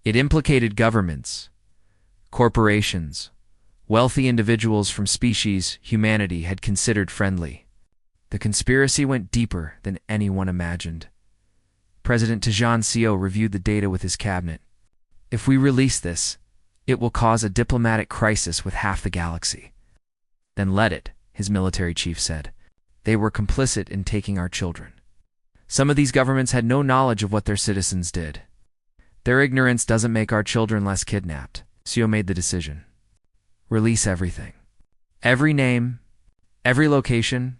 It implicated governments, corporations, wealthy individuals from species humanity had considered friendly. The conspiracy went deeper than anyone imagined. President Tijan Co reviewed the data with his cabinet. If we release this, it will cause a diplomatic crisis with half the galaxy. Then let it, his military chief said. They were complicit in taking our children. Some of these governments had no knowledge of what their citizens did. Their ignorance doesn't make our children less kidnapped. CO made the decision. Release everything. Every name, every location,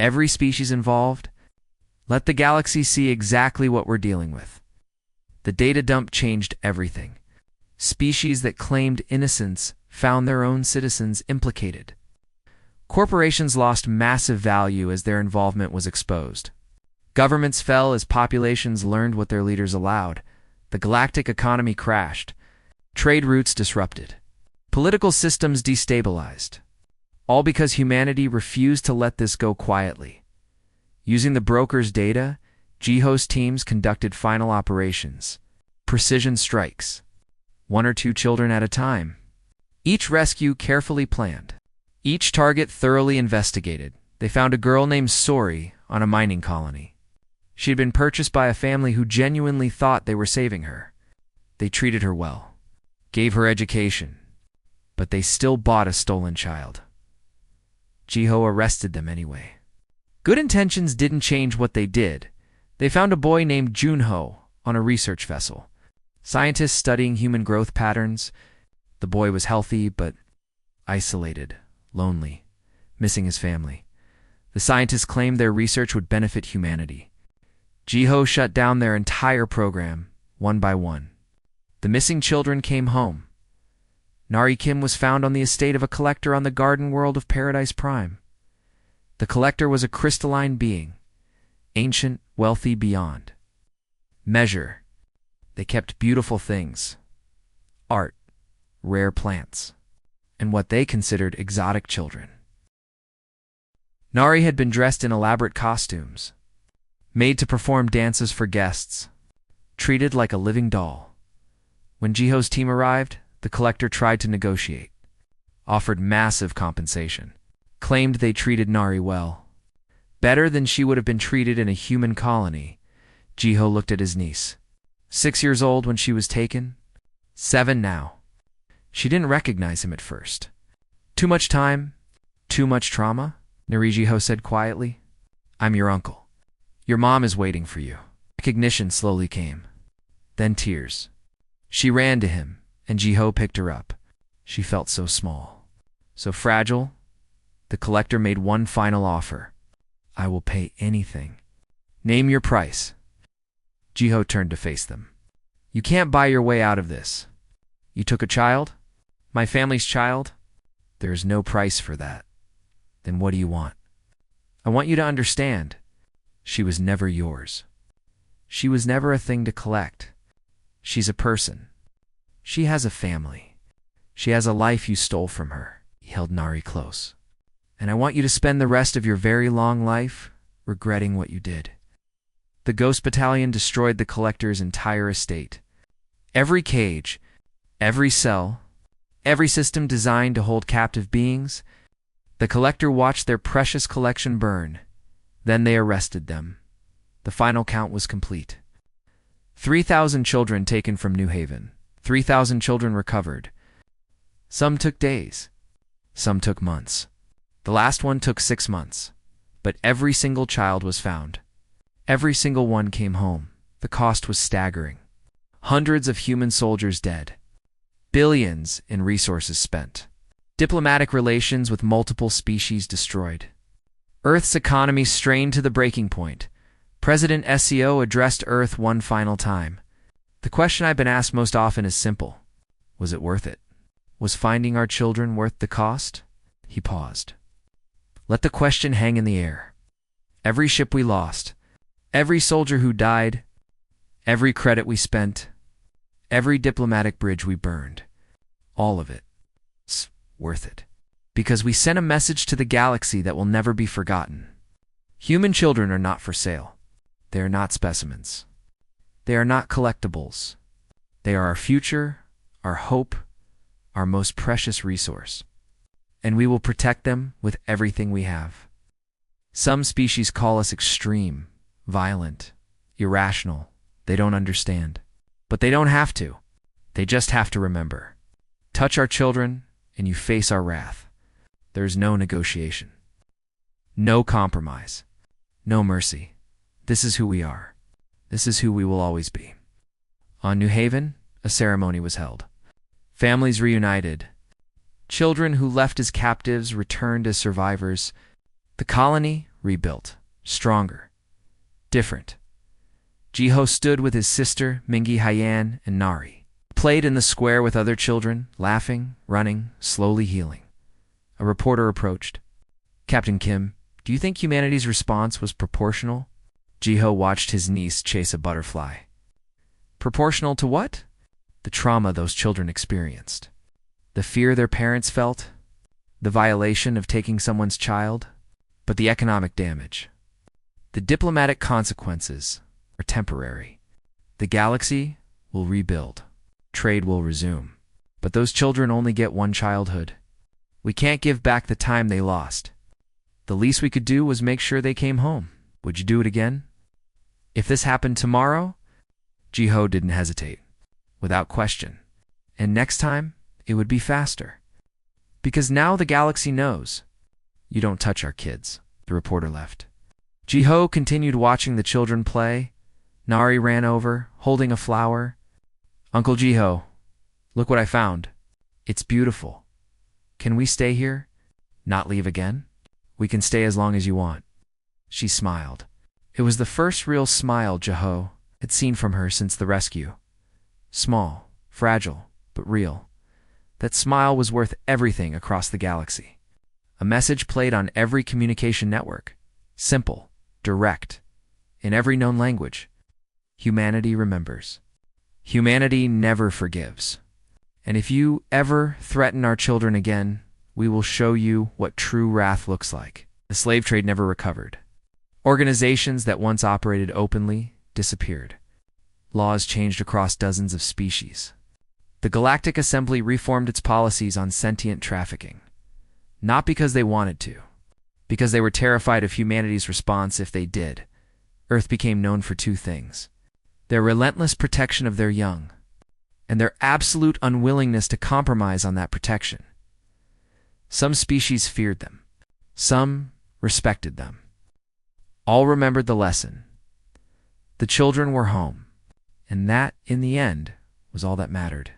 every species involved. Let the galaxy see exactly what we're dealing with. The data dump changed everything. Species that claimed innocence found their own citizens implicated. Corporations lost massive value as their involvement was exposed. Governments fell as populations learned what their leaders allowed. The galactic economy crashed. Trade routes disrupted. Political systems destabilized. All because humanity refused to let this go quietly. Using the broker's data, Jiho's teams conducted final operations. Precision strikes. 1 or 2 children at a time. Each rescue carefully planned. Each target thoroughly investigated. They found a girl named Sori on a mining colony. She had been purchased by a family who genuinely thought they were saving her. They treated her well, gave her education, but they still bought a stolen child. Jiho arrested them anyway. Good intentions didn't change what they did. They found a boy named Junho on a research vessel. Scientists studying human growth patterns. The boy was healthy but isolated, lonely, missing his family. The scientists claimed their research would benefit humanity. Jiho shut down their entire program, one by one. The missing children came home. Nari Kim was found on the estate of a collector on the garden world of Paradise Prime. The collector was a crystalline being, ancient, wealthy beyond measure. They kept beautiful things, art, rare plants, and what they considered exotic children. Nari had been dressed in elaborate costumes, made to perform dances for guests, treated like a living doll. When Jiho's team arrived, the collector tried to negotiate, offered massive compensation, claimed they treated Nari well, better than she would have been treated in a human colony. Jiho looked at his niece. 6 years old when she was taken, 7 now. She didn't recognize him at first. Too much time, too much trauma, Jiho said quietly. I'm your uncle. Your mom is waiting for you. Recognition slowly came. Then tears. She ran to him, and Jiho picked her up. She felt so small, so fragile. The collector made one final offer. I will pay anything. Name your price. Jiho turned to face them. You can't buy your way out of this. You took a child? My family's child? There is no price for that. Then what do you want? I want you to understand. She was never yours. She was never a thing to collect. She's a person. She has a family. She has a life you stole from her. He held Nari close. And I want you to spend the rest of your very long life regretting what you did. The Ghost Battalion destroyed the collector's entire estate. Every cage, every cell, every system designed to hold captive beings. The collector watched their precious collection burn. Then they arrested them. The final count was complete. 3,000 children taken from New Haven. 3,000 children recovered. Some took days. Some took months. The last one took 6 months. But every single child was found. Every single one came home. The cost was staggering. Hundreds of human soldiers dead. Billions in resources spent. Diplomatic relations with multiple species destroyed. Earth's economy strained to the breaking point. President SCO addressed Earth one final time. The question I've been asked most often is simple. Was it worth it? Was finding our children worth the cost? He paused. Let the question hang in the air. Every ship we lost, every soldier who died, every credit we spent, Every diplomatic bridge we burned, all of it's worth it. Because we sent a message to the galaxy that will never be forgotten. Human children are not for sale. They are not specimens. They are not collectibles. They are our future, our hope, our most precious resource. And we will protect them with everything we have. Some species call us extreme, violent, irrational. They don't understand. But they don't have to. They just have to remember. Touch our children, and you face our wrath. There is no negotiation. No compromise. No mercy. This is who we are. This is who we will always be. On New Haven, a ceremony was held. Families reunited. Children who left as captives returned as survivors. The colony rebuilt, stronger, different. Jiho stood with his sister, Mingi Hyan, and Nari. Played in the square with other children, laughing, running, slowly healing. A reporter approached. Captain Kim, do you think humanity's response was proportional? Jiho watched his niece chase a butterfly. Proportional to what? The trauma those children experienced. The fear their parents felt. The violation of taking someone's child. But the economic damage. The diplomatic consequences are temporary. The galaxy will rebuild. Trade will resume. But those children only get one childhood. We can't give back the time they lost. The least we could do was make sure they came home. Would you do it again? If this happened tomorrow? Jiho didn't hesitate. Without question. And next time, it would be faster. Because now the galaxy knows. You don't touch our kids. The reporter left. Jiho continued watching the children play. Nari ran over, holding a flower. Uncle Jiho, look what I found. It's beautiful. Can we stay here? Not leave again? We can stay as long as you want. She smiled. It was the first real smile Jiho had seen from her since the rescue. Small, fragile, but real. That smile was worth everything across the galaxy. A message played on every communication network. Simple, direct, in every known language. Humanity remembers. Humanity never forgives. And if you ever threaten our children again, we will show you what true wrath looks like. The slave trade never recovered. Organizations that once operated openly disappeared. Laws changed across dozens of species. The Galactic Assembly reformed its policies on sentient trafficking. Not because they wanted to, because they were terrified of humanity's response if they did. Earth became known for two things: their relentless protection of their young, and their absolute unwillingness to compromise on that protection. Some species feared them. Some respected them. All remembered the lesson. The children were home, and that, in the end, was all that mattered.